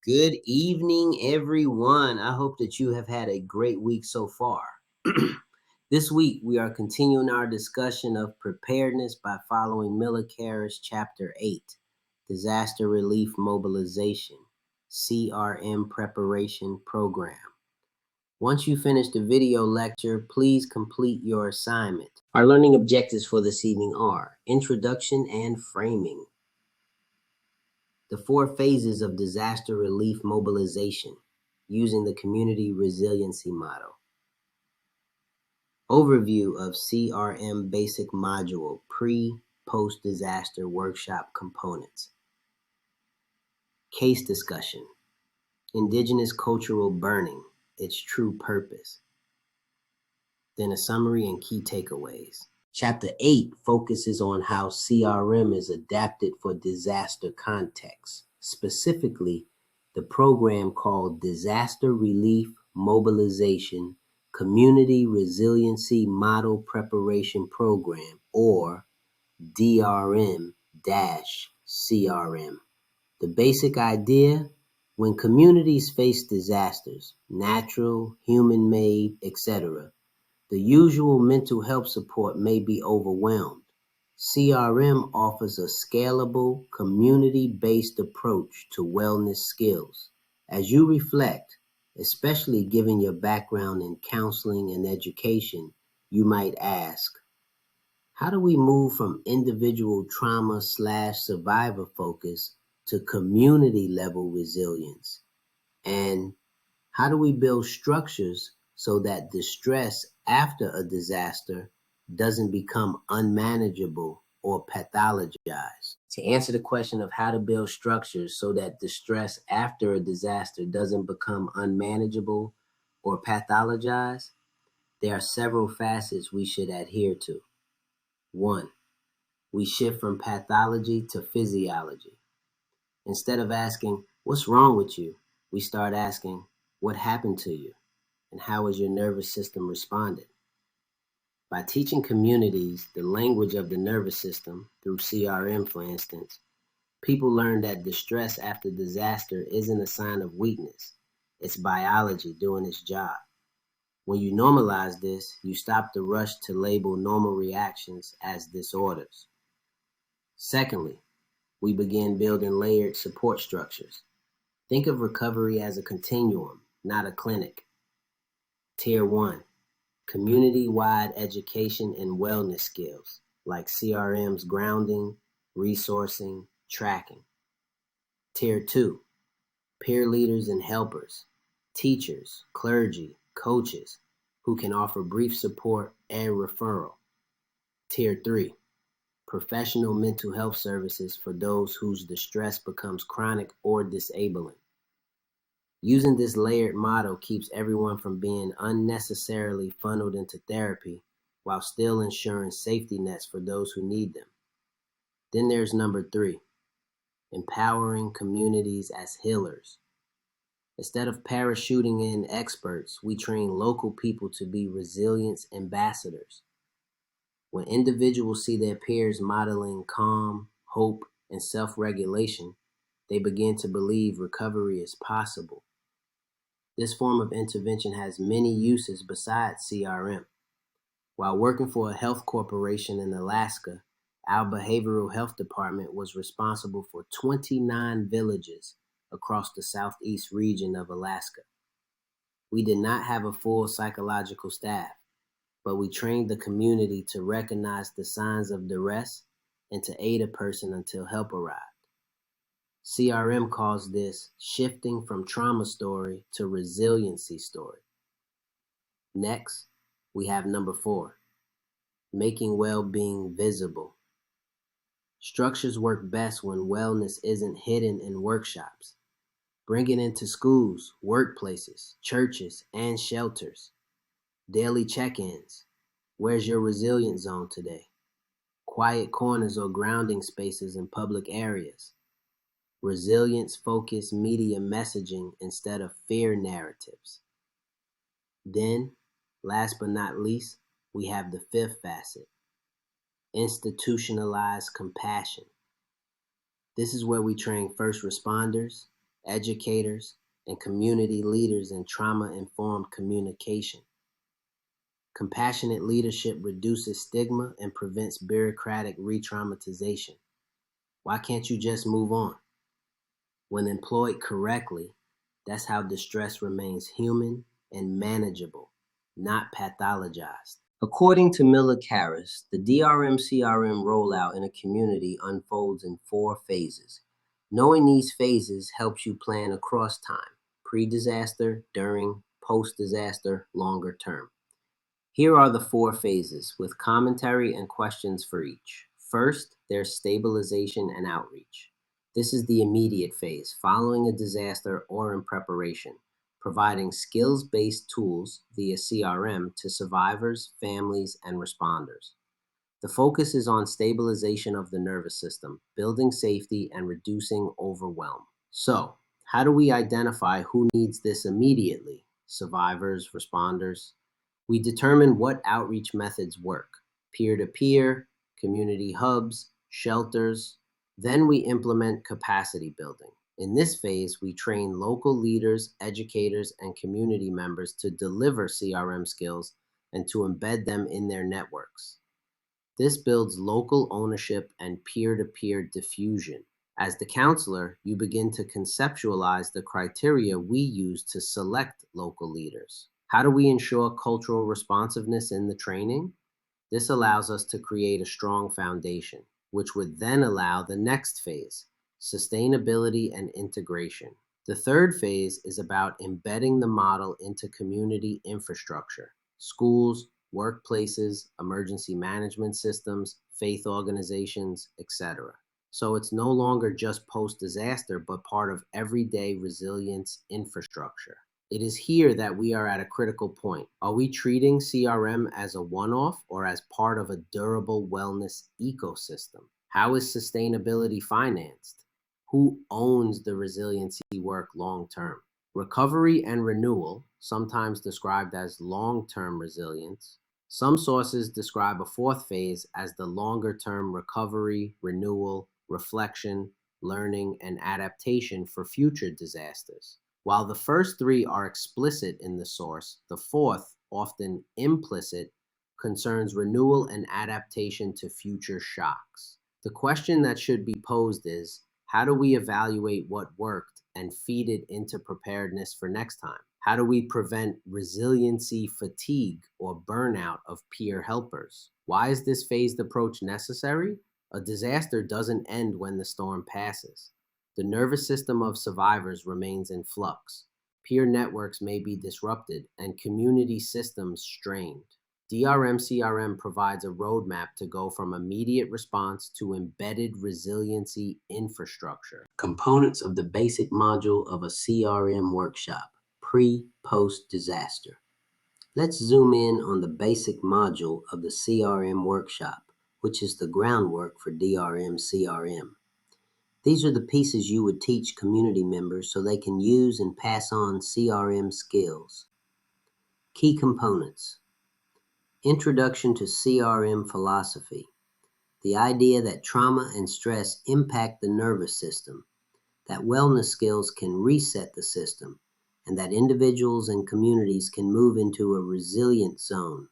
Good evening, everyone. I hope that you have had a great week so far. This week, we are continuing our discussion of preparedness by following Miller Carey's Chapter 8, Disaster Relief Mobilization, CRM Preparation Program. Once you finish the video lecture, please complete your assignment. Our learning objectives for this evening are Introduction and Framing. The 4 phases of disaster relief mobilization using the Community Resiliency Model. Overview of CRM Basic Module Pre-Post-Disaster Workshop Components. Case discussion. Indigenous Cultural Burning, Its True Purpose. Then a summary and key takeaways. Chapter 8 focuses on how CRM is adapted for disaster context, specifically the program called Disaster Relief Mobilization Community Resiliency Model Preparation Program, or DRM-CRM. The basic idea: when communities face disasters, natural, human-made, etc., the usual mental health support may be overwhelmed. CRM offers a scalable, community-based approach to wellness skills. As you reflect, especially given your background in counseling and education, you might ask, how do we move from individual trauma/survivor focus to community-level resilience? And how do we build structures so that distress after a disaster doesn't become unmanageable or pathologized? To answer the question of how to build structures so that distress after a disaster doesn't become unmanageable or pathologized, there are several facets we should adhere to. 1, we shift from pathology to physiology. Instead of asking, "What's wrong with you?" we start asking, "What happened to you? And how has your nervous system responded?" By teaching communities the language of the nervous system, through CRM for instance, people learn that distress after disaster isn't a sign of weakness. It's biology doing its job. When you normalize this, you stop the rush to label normal reactions as disorders. Secondly, we begin building layered support structures. Think of recovery as a continuum, not a clinic. Tier 1, community-wide education and wellness skills, like CRM's grounding, resourcing, tracking. Tier 2, peer leaders and helpers, teachers, clergy, coaches, who can offer brief support and referral. Tier 3, professional mental health services for those whose distress becomes chronic or disabling. Using this layered model keeps everyone from being unnecessarily funneled into therapy while still ensuring safety nets for those who need them. Then there's number 3, empowering communities as healers. Instead of parachuting in experts, we train local people to be resilience ambassadors. When individuals see their peers modeling calm, hope, and self-regulation, they begin to believe recovery is possible. This form of intervention has many uses besides CRM. While working for a health corporation in Alaska, our behavioral health department was responsible for 29 villages across the southeast region of Alaska. We did not have a full psychological staff, but we trained the community to recognize the signs of duress and to aid a person until help arrived. CRM calls this shifting from trauma story to resiliency story. Next, we have number 4, making well-being visible. Structures work best when wellness isn't hidden in workshops. Bring it into schools, workplaces, churches, and shelters. Daily check-ins. Where's your resilience zone today? Quiet corners or grounding spaces in public areas. Resilience-focused media messaging instead of fear narratives. Then, last but not least, we have the 5th facet, institutionalized compassion. This is where we train first responders, educators, and community leaders in trauma-informed communication. Compassionate leadership reduces stigma and prevents bureaucratic re-traumatization. Why can't you just move on? When employed correctly, that's how distress remains human and manageable, not pathologized. According to Miller-Karras, the DRM-CRM rollout in a community unfolds in 4 phases. Knowing these phases helps you plan across time, pre-disaster, during, post-disaster, longer term. Here are the 4 phases, with commentary and questions for each. First, there's stabilization and outreach. This is the immediate phase, following a disaster or in preparation, providing skills-based tools via CRM to survivors, families, and responders. The focus is on stabilization of the nervous system, building safety, and reducing overwhelm. So, how do we identify who needs this immediately? Survivors, responders? We determine what outreach methods work: peer-to-peer, community hubs, shelters. Then we implement capacity building. In this phase, we train local leaders, educators, and community members to deliver CRM skills and to embed them in their networks. This builds local ownership and peer-to-peer diffusion. As the counselor, you begin to conceptualize the criteria we use to select local leaders. How do we ensure cultural responsiveness in the training? This allows us to create a strong foundation, which would then allow the next phase, sustainability and integration. The third phase is about embedding the model into community infrastructure: schools, workplaces, emergency management systems, faith organizations, etc. So it's no longer just post-disaster, but part of everyday resilience infrastructure. It is here that we are at a critical point. Are we treating CRM as a one-off or as part of a durable wellness ecosystem? How is sustainability financed? Who owns the resiliency work long-term? Recovery and renewal, sometimes described as long-term resilience. Some sources describe a 4th phase as the longer-term recovery, renewal, reflection, learning, and adaptation for future disasters. While the first 3 are explicit in the source, the 4th, often implicit, concerns renewal and adaptation to future shocks. The question that should be posed is, how do we evaluate what worked and feed it into preparedness for next time? How do we prevent resiliency fatigue or burnout of peer helpers? Why is this phased approach necessary? A disaster doesn't end when the storm passes. The nervous system of survivors remains in flux. Peer networks may be disrupted and community systems strained. DRM-CRM provides a roadmap to go from immediate response to embedded resiliency infrastructure. Components of the basic module of a CRM workshop: pre-post disaster. Let's zoom in on the basic module of the CRM workshop, which is the groundwork for DRM-CRM. These are the pieces you would teach community members so they can use and pass on CRM skills. Key components: Introduction to CRM philosophy, the idea that trauma and stress impact the nervous system, that wellness skills can reset the system, and that individuals and communities can move into a resilient zone.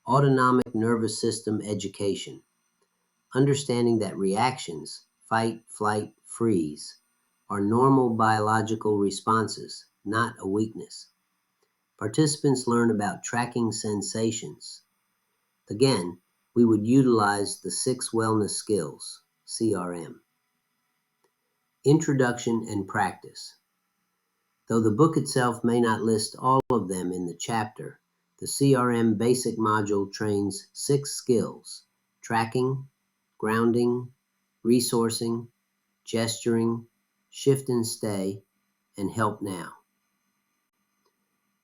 Autonomic nervous system education, understanding that reactions, fight, flight, freeze, are normal biological responses, not a weakness. Participants learn about tracking sensations. Again, we would utilize the 6 wellness skills, CRM. Introduction and practice. Though the book itself may not list all of them in the chapter, the CRM basic module trains 6 skills: tracking, grounding, resourcing, gesturing, shift and stay, and help now.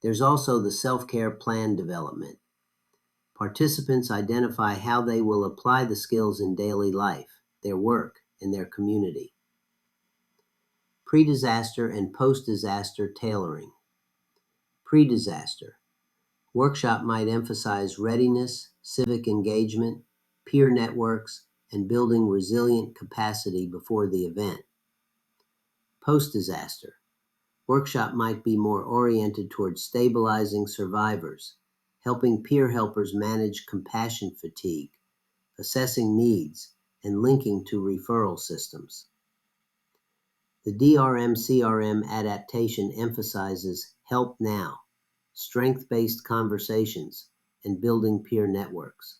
There's also the self-care plan development. Participants identify how they will apply the skills in daily life, their work, and their community. Pre-disaster and post-disaster tailoring. Pre-disaster. Workshop might emphasize readiness, civic engagement, peer networks, and building resilient capacity before the event. Post-disaster. Workshop might be more oriented towards stabilizing survivors, helping peer helpers manage compassion fatigue, assessing needs, and linking to referral systems. The DRM-CRM adaptation emphasizes help now, strength-based conversations, and building peer networks.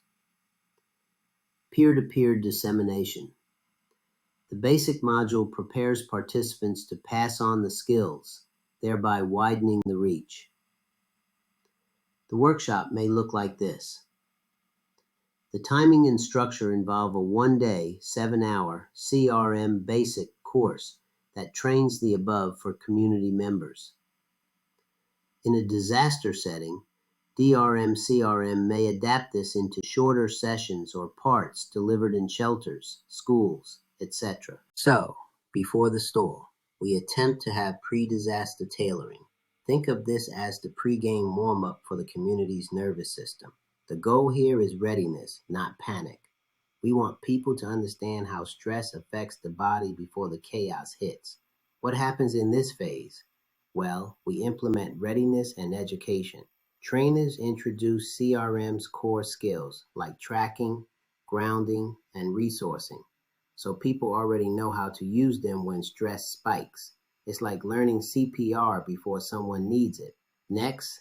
Peer-to-peer dissemination. The basic module prepares participants to pass on the skills, thereby widening the reach. The workshop may look like this. The timing and structure involve a one-day, 7-hour CRM basic course that trains the above for community members. In a disaster setting, DRM-CRM may adapt this into shorter sessions or parts delivered in shelters, schools, etc. So, before the storm, we attempt to have pre-disaster tailoring. Think of this as the pre-game warm-up for the community's nervous system. The goal here is readiness, not panic. We want people to understand how stress affects the body before the chaos hits. What happens in this phase? Well, we implement readiness and education. Trainers introduce CRM's core skills like tracking, grounding, and resourcing, so people already know how to use them when stress spikes. It's like learning CPR before someone needs it. Next,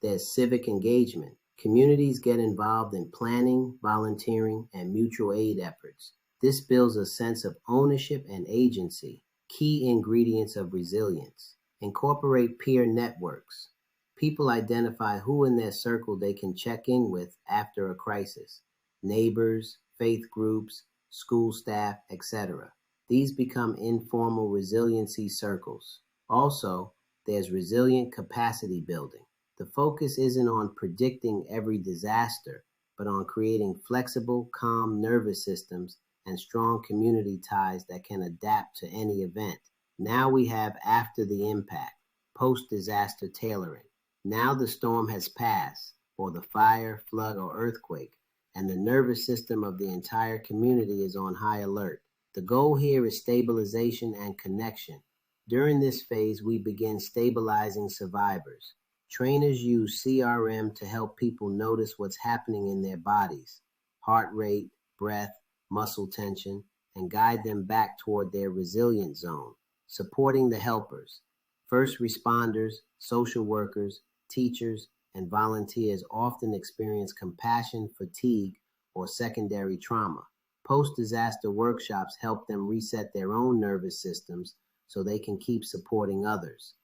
there's civic engagement. Communities get involved in planning, volunteering, and mutual aid efforts. This builds a sense of ownership and agency, key ingredients of resilience. Incorporate peer networks. People identify who in their circle they can check in with after a crisis. Neighbors, faith groups, school staff, etc. These become informal resiliency circles. Also, there's resilient capacity building. The focus isn't on predicting every disaster, but on creating flexible, calm nervous systems and strong community ties that can adapt to any event. Now we have after the impact, post-disaster tailoring. Now the storm has passed, or the fire, flood, or earthquake, and the nervous system of the entire community is on high alert. The goal here is stabilization and connection. During this phase, we begin stabilizing survivors. Trainers use CRM to help people notice what's happening in their bodies, heart rate, breath, muscle tension, and guide them back toward their resilient zone. Supporting the helpers. First responders, social workers, teachers, and volunteers often experience compassion fatigue or secondary trauma. Post-disaster workshops help them reset their own nervous systems so they can keep supporting others.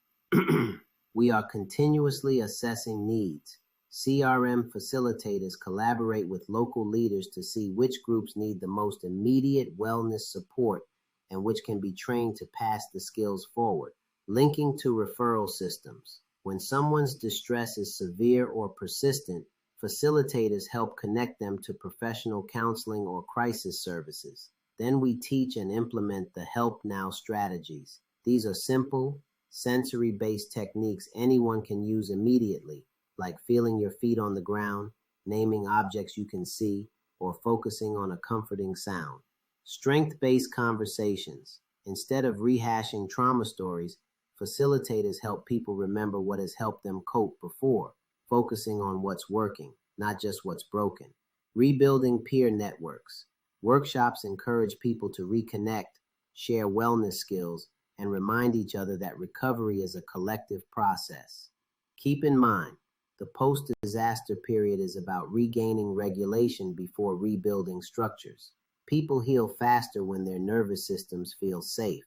We are continuously assessing needs. CRM facilitators collaborate with local leaders to see which groups need the most immediate wellness support and which can be trained to pass the skills forward. Linking to referral systems. When someone's distress is severe or persistent, facilitators help connect them to professional counseling or crisis services. Then we teach and implement the Help Now strategies. These are simple, sensory-based techniques anyone can use immediately, like feeling your feet on the ground, naming objects you can see, or focusing on a comforting sound. Strength-based conversations. Instead of rehashing trauma stories, facilitators help people remember what has helped them cope before, focusing on what's working, not just what's broken. Rebuilding peer networks. Workshops encourage people to reconnect, share wellness skills, and remind each other that recovery is a collective process. Keep in mind, the post-disaster period is about regaining regulation before rebuilding structures. People heal faster when their nervous systems feel safe.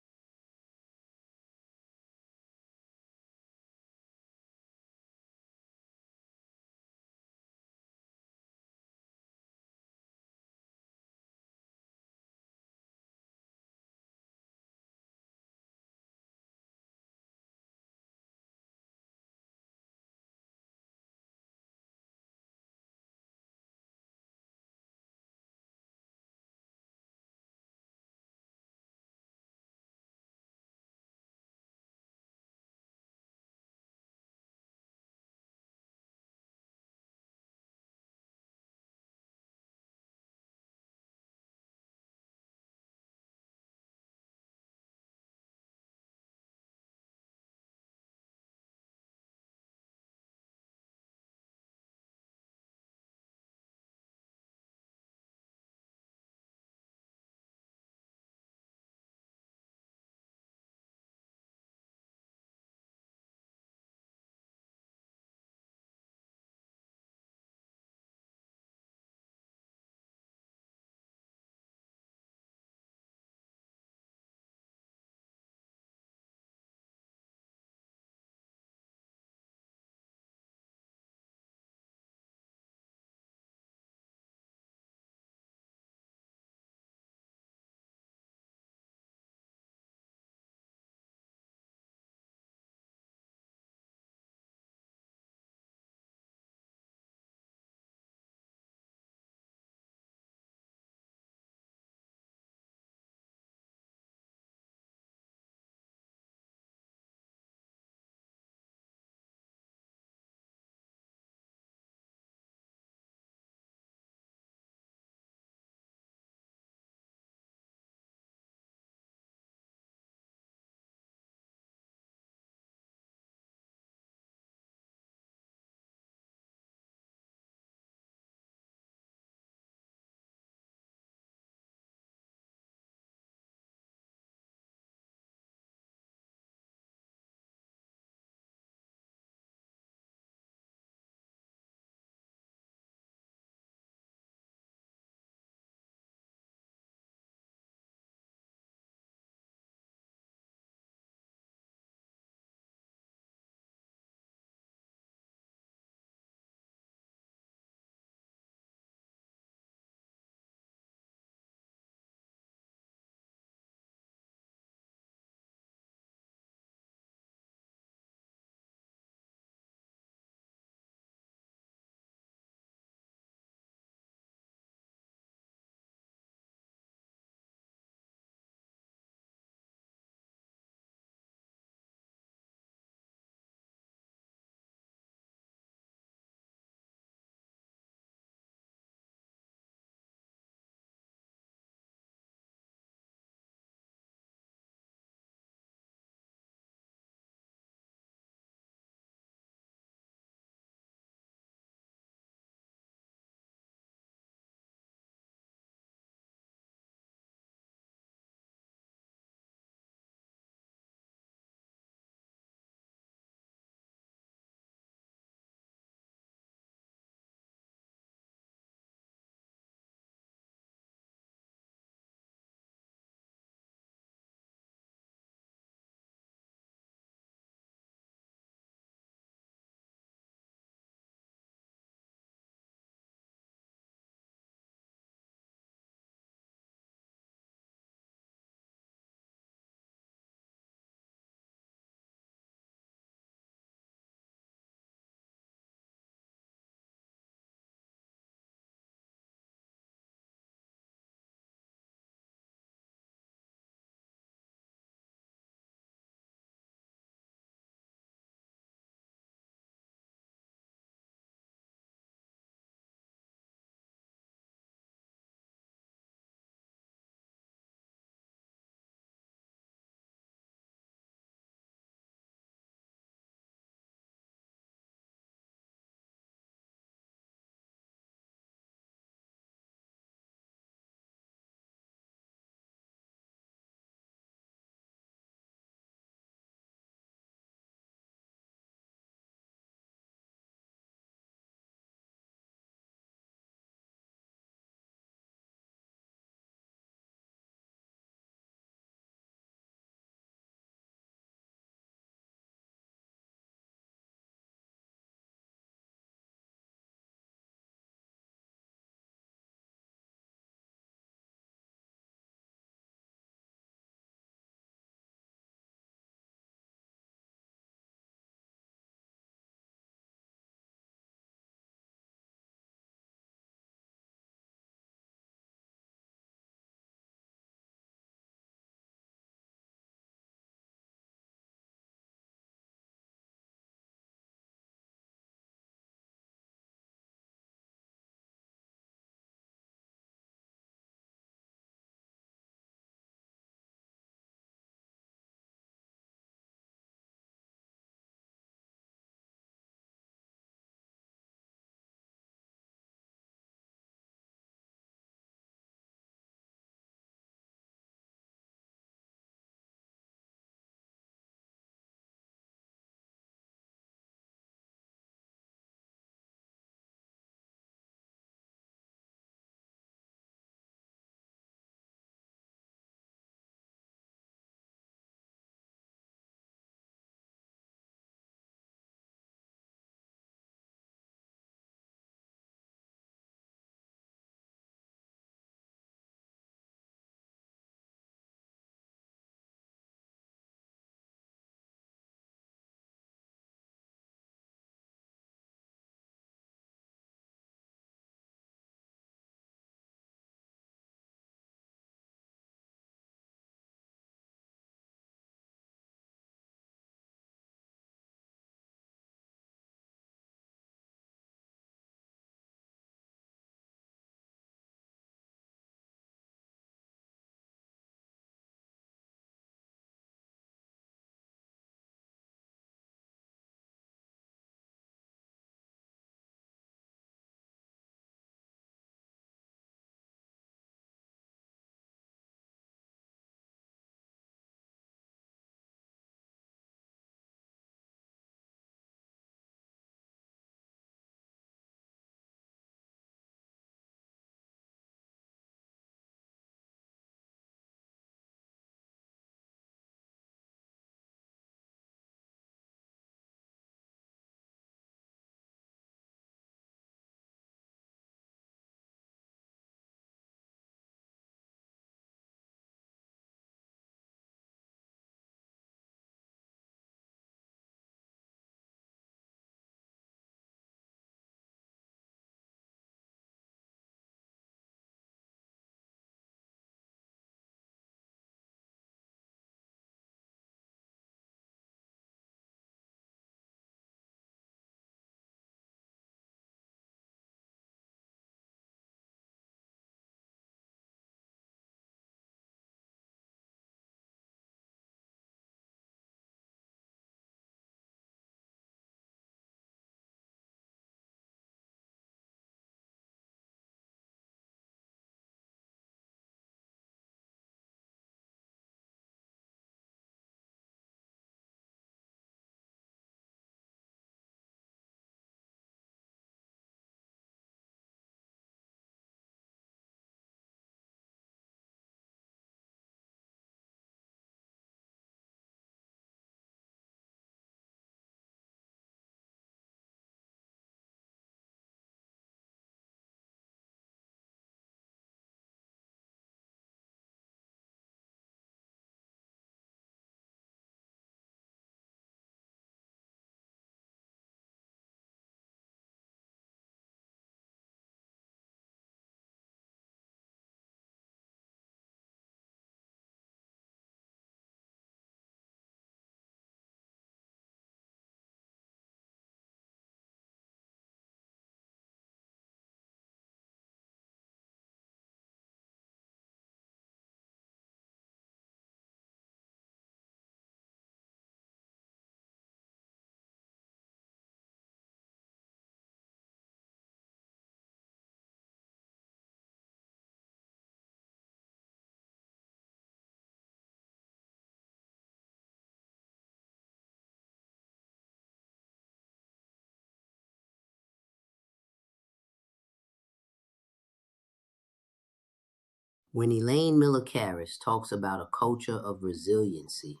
When Elaine Miller Karras talks about a culture of resiliency,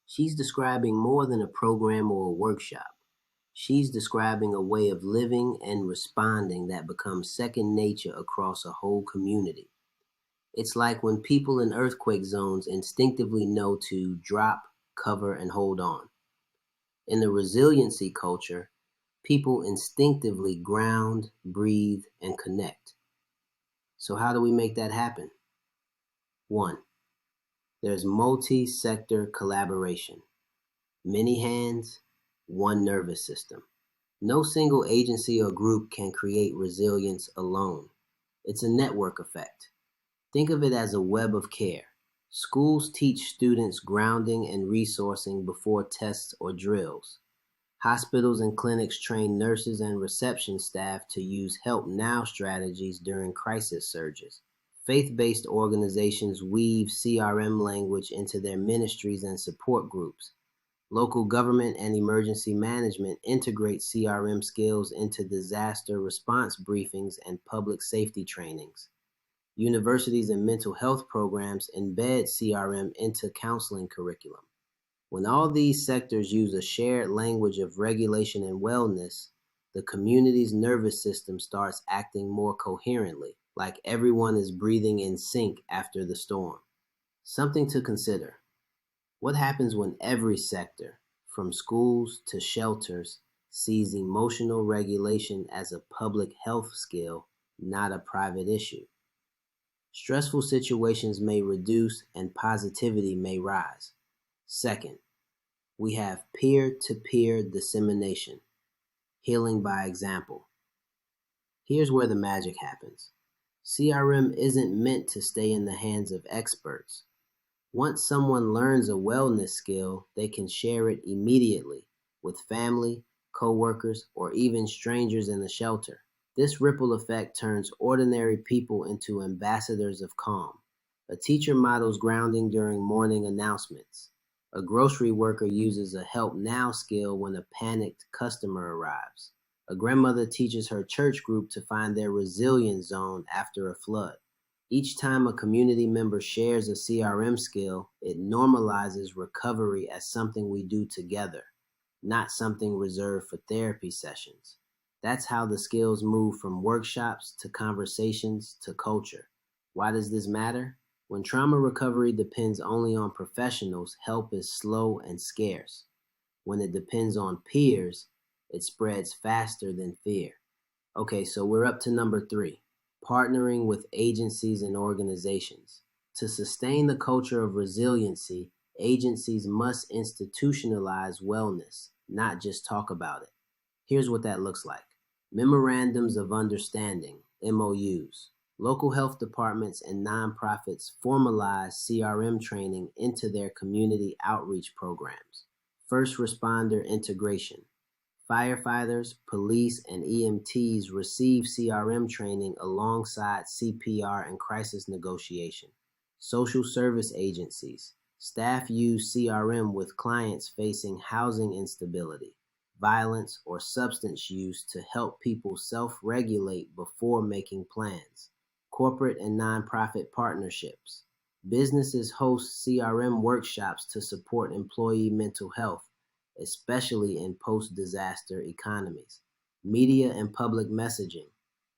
she's describing more than a program or a workshop. She's describing a way of living and responding that becomes second nature across a whole community. It's like when people in earthquake zones instinctively know to drop, cover, and hold on. In the resiliency culture, people instinctively ground, breathe, and connect. So how do we make that happen? 1. There's multi-sector collaboration. Many hands, one nervous system. No single agency or group can create resilience alone. It's a network effect. Think of it as a web of care. Schools teach students grounding and resourcing before tests or drills. Hospitals and clinics train nurses and reception staff to use help now strategies during crisis surges. Faith-based organizations weave CRM language into their ministries and support groups. Local government and emergency management integrate CRM skills into disaster response briefings and public safety trainings. Universities and mental health programs embed CRM into counseling curriculum. When all these sectors use a shared language of regulation and wellness, the community's nervous system starts acting more coherently, like everyone is breathing in sync after the storm. Something to consider. What happens when every sector, from schools to shelters, sees emotional regulation as a public health skill, not a private issue? Stressful situations may reduce and positivity may rise. Second, we have peer-to-peer dissemination, healing by example. Here's where the magic happens. CRM isn't meant to stay in the hands of experts. Once someone learns a wellness skill, they can share it immediately with family, coworkers, or even strangers in the shelter. This ripple effect turns ordinary people into ambassadors of calm. A teacher models grounding during morning announcements. A grocery worker uses a help now skill when a panicked customer arrives. A grandmother teaches her church group to find their resilience zone after a flood. Each time a community member shares a CRM skill, it normalizes recovery as something we do together, not something reserved for therapy sessions. That's how the skills move from workshops to conversations to culture. Why does this matter? When trauma recovery depends only on professionals, help is slow and scarce. When it depends on peers, it spreads faster than fear. Okay, so we're up to number 3, partnering with agencies and organizations. To sustain the culture of resiliency, agencies must institutionalize wellness, not just talk about it. Here's what that looks like. Memorandums of Understanding, MOUs. Local health departments and nonprofits formalize CRM training into their community outreach programs. First responder integration. Firefighters, police, and EMTs receive CRM training alongside CPR and crisis negotiation. Social service agencies. Staff use CRM with clients facing housing instability, violence, or substance use to help people self-regulate before making plans. Corporate and nonprofit partnerships. Businesses host CRM workshops to support employee mental health, especially in post-disaster economies. Media and public messaging.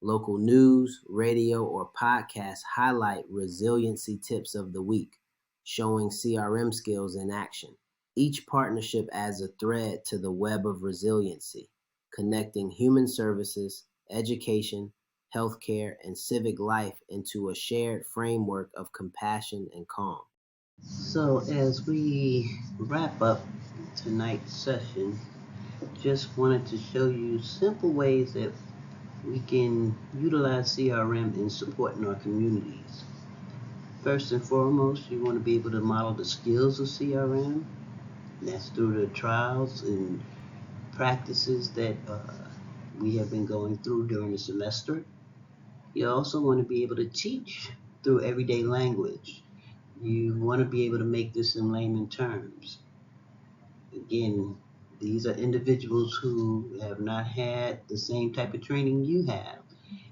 Local news, radio, or podcasts highlight resiliency tips of the week, showing CRM skills in action. Each partnership adds a thread to the web of resiliency, connecting human services, education, healthcare, and civic life into a shared framework of compassion and calm. So, as we wrap up tonight's session, just wanted to show you simple ways that we can utilize CRM in supporting our communities. First and foremost, you want to be able to model the skills of CRM. That's through the trials and practices that we have been going through during the semester. You also want to be able to teach through everyday language. You want to be able to make this in layman terms. Again, these are individuals who have not had the same type of training you have.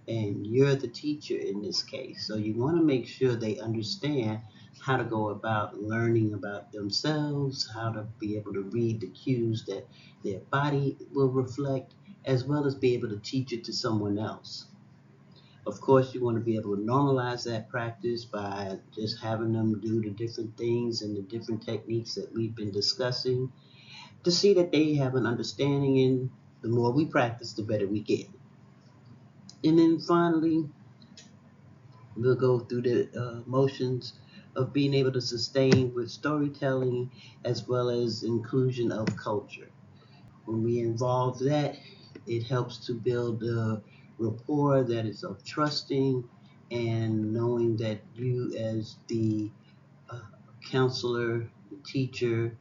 and you're the teacher in this case. So you want to make sure they understand how to go about learning about themselves, how to be able to read the cues that their body will reflect, as well as be able to teach it to someone else. Of course, you want to be able to normalize that practice by just having them do the different things and the different techniques that we've been discussing to see that they have an understanding, and the more we practice, the better we get. And then finally, we'll go through the motions of being able to sustain with storytelling as well as inclusion of culture. When we involve that, it helps to build a rapport that is of trusting and knowing that you, as the uh, counselor, the teacher,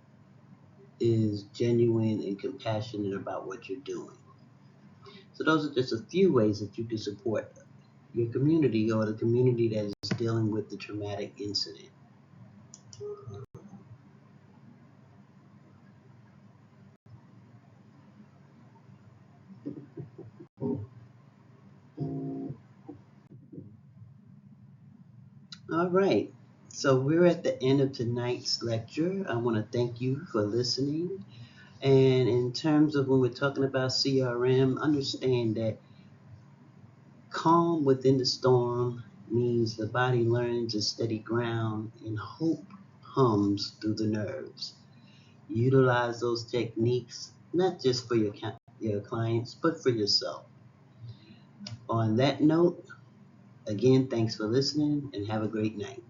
is genuine and compassionate about what you're doing. So, those are just a few ways that you can support your community or the community that is dealing with the traumatic incident. All right. So we're at the end of tonight's lecture. I want to thank you for listening. And in terms of when we're talking about CRM, understand that calm within the storm means the body learns a steady ground and hope hums through the nerves. Utilize those techniques not just for your clients, but for yourself. On that note, again, thanks for listening and have a great night.